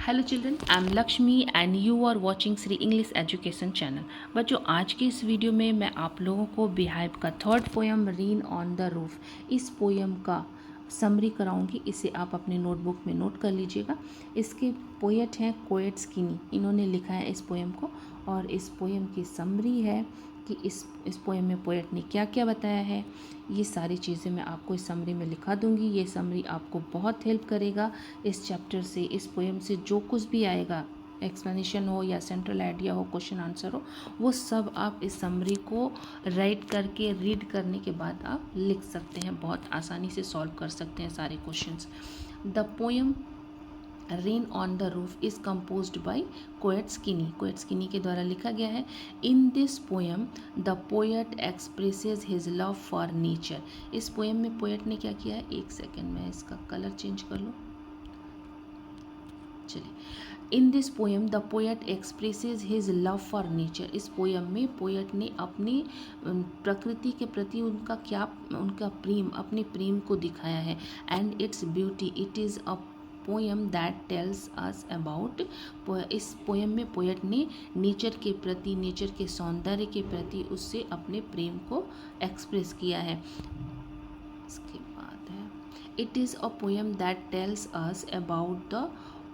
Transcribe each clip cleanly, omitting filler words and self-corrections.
Hello children, I am Lakshmi and you are watching Shri English education channel. बच्चों, आज के इस वीडियो में मैं आप लोगों को बिहाइव का third poem rain on the roof, इस पोएम का समरी कराऊंगी। इसे आप अपने नोटबुक में नोट कर लीजिएगा। इसके पोएट हैं कोएट स्किनी, इन्होंने लिखा है इस पोएम को। और इस पोएम की समरी है कि इस पोएम में पोएट ने क्या क्या बताया है। ये सारी चीज़ें मैं आपको इस समरी में लिखा दूंगी। ये समरी आपको बहुत हेल्प करेगा इस चैप्टर से, इस पोएम से जो कुछ भी आएगा, एक्सप्लेनेशन हो या सेंट्रल आइडिया हो, क्वेश्चन आंसर हो, वो सब आप इस समरी को राइट करके रीड करने के बाद आप लिख सकते हैं। बहुत आसानी से सॉल्व कर सकते हैं सारे questions. The poem rain on the roof is composed by Coates Kinney के द्वारा लिखा गया है। In this poem the poet expresses his love for nature. इस पोएम में पोएट ने क्या किया है, एक सेकेंड मैं इसका कलर चेंज कर लूँ। चलिए, इन this poem the poet expresses his love for nature. इस पोएम में पोएट ने अपनी प्रकृति के प्रति उनका प्रेम, अपने प्रेम को दिखाया है। And its beauty, it is a poem that tells us about. इस पोएम में पोएट ने नेचर के प्रति, नेचर के सौंदर्य के प्रति उससे अपने प्रेम को एक्सप्रेस किया है। इसके बाद है, it is a poem that tells us about the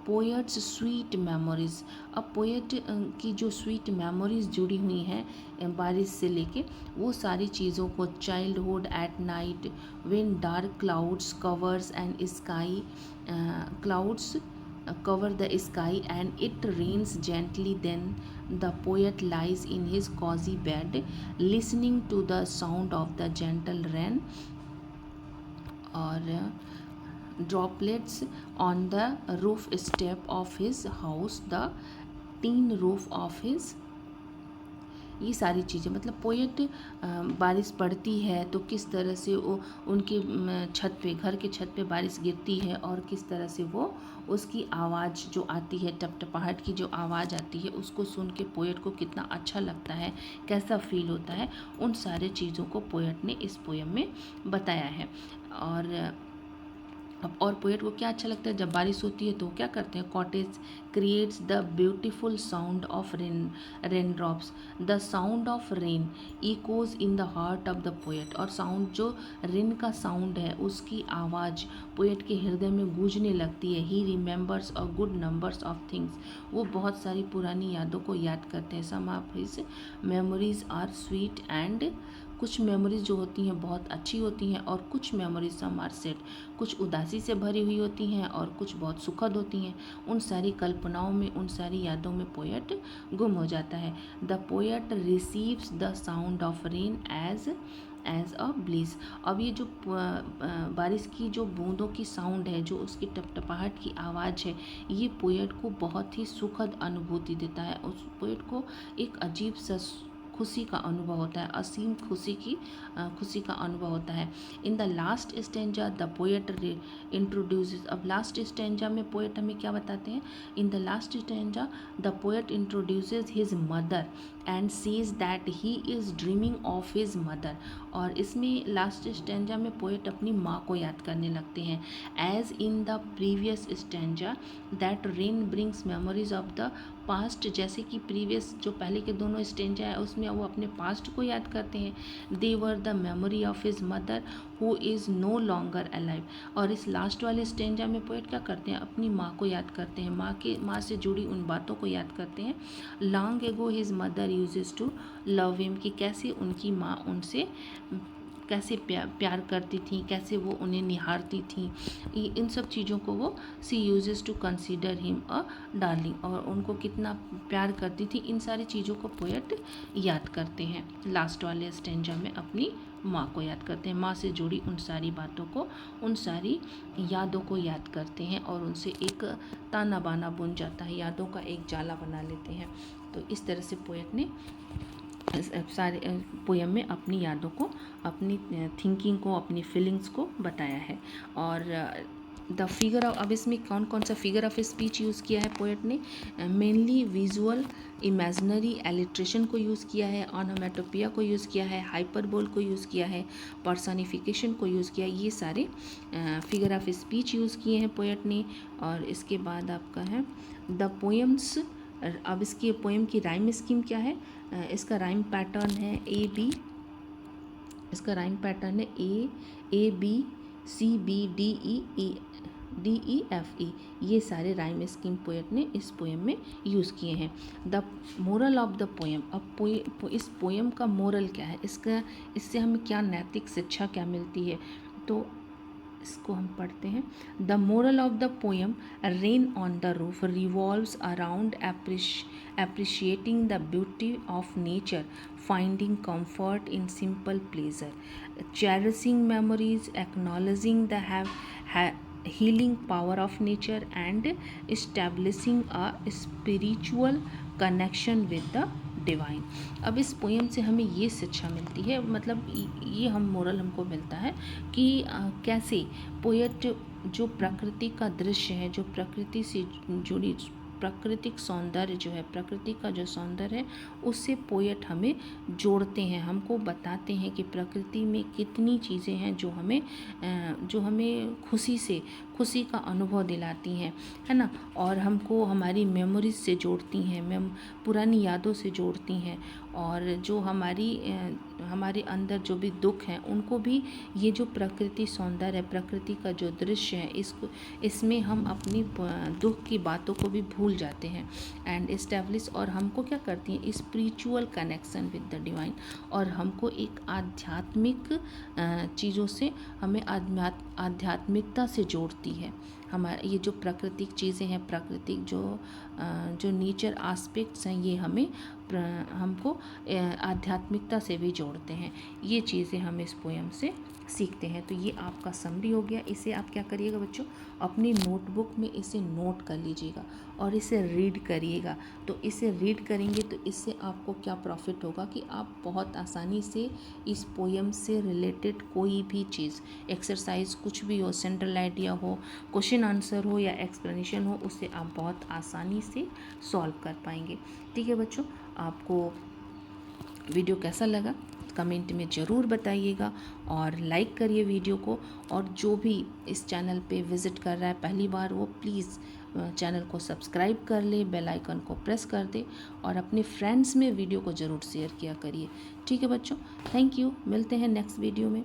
poets sweet memories. अब पोएट की जो स्वीट मेमोरीज जुड़ी हुई हैं बारिश से लेके, वो सारी चीज़ों को, childhood at night when dark clouds covers and sky, clouds cover the sky and it rains gently, then the poet lies in his cozy bed listening to the sound of the gentle rain or droplets on the roof step of his house, the tin roof of his। ये सारी चीज़ें, मतलब poet बारिश पड़ती है तो किस तरह से वो उनके छत पे, घर के छत पे बारिश गिरती है और किस तरह से वो उसकी आवाज़ जो आती है, टपटपाहट की जो आवाज़ आती है, उसको सुन के पोएट को कितना अच्छा लगता है, कैसा फील होता है, उन सारे चीज़ों को पोएट ने इस पोएम में बताया है। और पोएट को क्या अच्छा लगता है, जब बारिश होती है तो क्या करते हैं, cottage creates the beautiful sound of rain drops, the sound of rain echoes in the heart of the poet. और साउंड, जो रेन का साउंड है, उसकी आवाज़ पोएट के हृदय में गूंजने लगती है। He remembers a good numbers of things, वो बहुत सारी पुरानी यादों को याद करते हैं। Some of his memories are sweet and, कुछ मेमोरीज जो होती हैं बहुत अच्छी होती हैं और कुछ मेमोरीज सम आर सैड, कुछ उदासी से भरी हुई होती हैं और कुछ बहुत सुखद होती हैं। उन सारी कल्पनाओं में, उन सारी यादों में पोएट गुम हो जाता है। The poet receives the sound of rain as a bliss. अब ये जो बारिश की जो बूंदों की साउंड है, जो उसकी टपटपाहट की आवाज़ है, ये पोएट को बहुत ही सुखद अनुभूति देता है। उस पोएट को एक अजीब सा खुशी का अनुभव होता है, असीम खुशी का अनुभव होता है। In the last stanza the poet introduces. अब लास्ट स्टेंजा में पोएट हमें क्या बताते हैं, in the last stanza the poet introduces his mother and sees that he is dreaming of his mother. और इसमें लास्ट स्टेंजा में पोएट अपनी माँ को याद करने लगते हैं। As in the previous stanza that rain brings memories of the past, जैसे कि प्रीवियस जो पहले के दोनों स्टेंजा है उसमें वो अपने पास्ट को याद करते हैं। They were the memory of his mother who is no longer alive. और इस लास्ट वाले स्टेंजा में पोएट क्या करते हैं, अपनी माँ को याद करते हैं, माँ से जुड़ी उन बातों को याद करते हैं। Long ago his mother uses to love him, कि कैसे उनकी माँ उनसे कैसे प्यार करती थी, कैसे वो उन्हें निहारती थी। इन सब चीज़ों को वो she uses to consider him a darling, और उनको कितना प्यार करती थी, इन सारी चीज़ों को पोएट याद करते हैं। लास्ट वाले स्टेंजा में अपनी माँ को याद करते हैं, माँ से जुड़ी उन सारी बातों को, उन सारी यादों को याद करते हैं और उनसे एक ताना बाना बुन जाता है, यादों का एक जाला बना लेते हैं। तो इस तरह से पोएट ने सारे पोएम में अपनी यादों को, अपनी थिंकिंग को, अपनी फीलिंग्स को बताया है। और द फिगर ऑफ, अब इसमें कौन कौन सा फिगर ऑफ स्पीच यूज़ किया है पोएट ने? मेनली विजुअल, इमेजनरी, एलिट्रेशन को यूज़ किया है, ऑनोमेटोपिया को यूज़ किया है, हाइपरबोल को यूज़ किया है, पर्सनिफिकेशन को यूज़ किया है। ये सारे फिगर ऑफ स्पीच यूज़ किए हैं पोएट ने। और इसके बाद आपका है द पोएम्स। अब इसकी पोएम की राइम स्कीम क्या है? इसका राइम पैटर्न है ए बी, इसका राइम पैटर्न है A B C B D E F E. ये सारे राइम स्कीम पोएट ने इस पोएम में यूज़ किए हैं। The moral of the poem, अब इस पोएम का मोरल क्या है, इससे हमें क्या नैतिक शिक्षा क्या मिलती है, तो इसको हम पढ़ते हैं। The moral of the poem rain on the roof revolves around appreciating the beauty of nature, finding comfort in simple pleasure, cherishing memories, acknowledging the healing power of nature, and establishing a spiritual connection with the divine. अब इस poem से हमें ये शिक्षा मिलती है, मतलब ये हम मोरल हमको मिलता है कि कैसे पोएट जो प्रकृति का दृश्य है, जो प्रकृति से जुड़ी प्राकृतिक सौंदर्य जो है, प्रकृति का जो सौंदर्य है, उससे पोएट हमें जोड़ते हैं, हमको बताते हैं कि प्रकृति में कितनी चीज़ें हैं जो हमें खुशी का अनुभव दिलाती हैं, है ना, और हमको हमारी मेमोरीज से जोड़ती हैं, पुरानी यादों से जोड़ती हैं, और जो हमारे अंदर जो भी दुख हैं उनको भी ये जो प्रकृति सौंदर्य है, प्रकृति का जो दृश्य है, इसमें हम अपनी दुख की बातों को भी भूल जाते हैं। एंड एस्टेब्लिश, और हमको क्या करती हैं, spiritual connection with the divine, और हमको एक आध्यात्मिक चीज़ों से हमें आध्यात्मिकता से जोड़ती है। हमारे ये जो प्राकृतिक चीज़ें हैं, प्राकृतिक जो नेचर एस्पेक्ट्स हैं, ये हमको आध्यात्मिकता से भी जोड़ते हैं। ये चीज़ें हम इस पोएम से सीखते हैं। तो ये आपका समरी हो गया। इसे आप क्या करिएगा बच्चों, अपनी नोटबुक में इसे नोट कर लीजिएगा और इसे रीड करिएगा। तो इसे रीड करेंगे तो इससे आपको क्या प्रॉफिट होगा कि आप बहुत आसानी से इस पोएम से रिलेटेड कोई भी चीज़, एक्सरसाइज कुछ भी हो, सेंट्रल आइडिया हो, क्वेश्चन आंसर हो या एक्सप्लेनेशन हो, उसे आप बहुत आसानी से सॉल्व कर पाएंगे। ठीक है बच्चों, आपको वीडियो कैसा लगा कमेंट में ज़रूर बताइएगा और लाइक करिए वीडियो को, और जो भी इस चैनल पे विज़िट कर रहा है पहली बार, वो प्लीज़ चैनल को सब्सक्राइब कर ले, बेल आइकन को प्रेस कर दे और अपने फ्रेंड्स में वीडियो को ज़रूर शेयर किया करिए। ठीक है बच्चों, थैंक यू, मिलते हैं नेक्स्ट वीडियो में।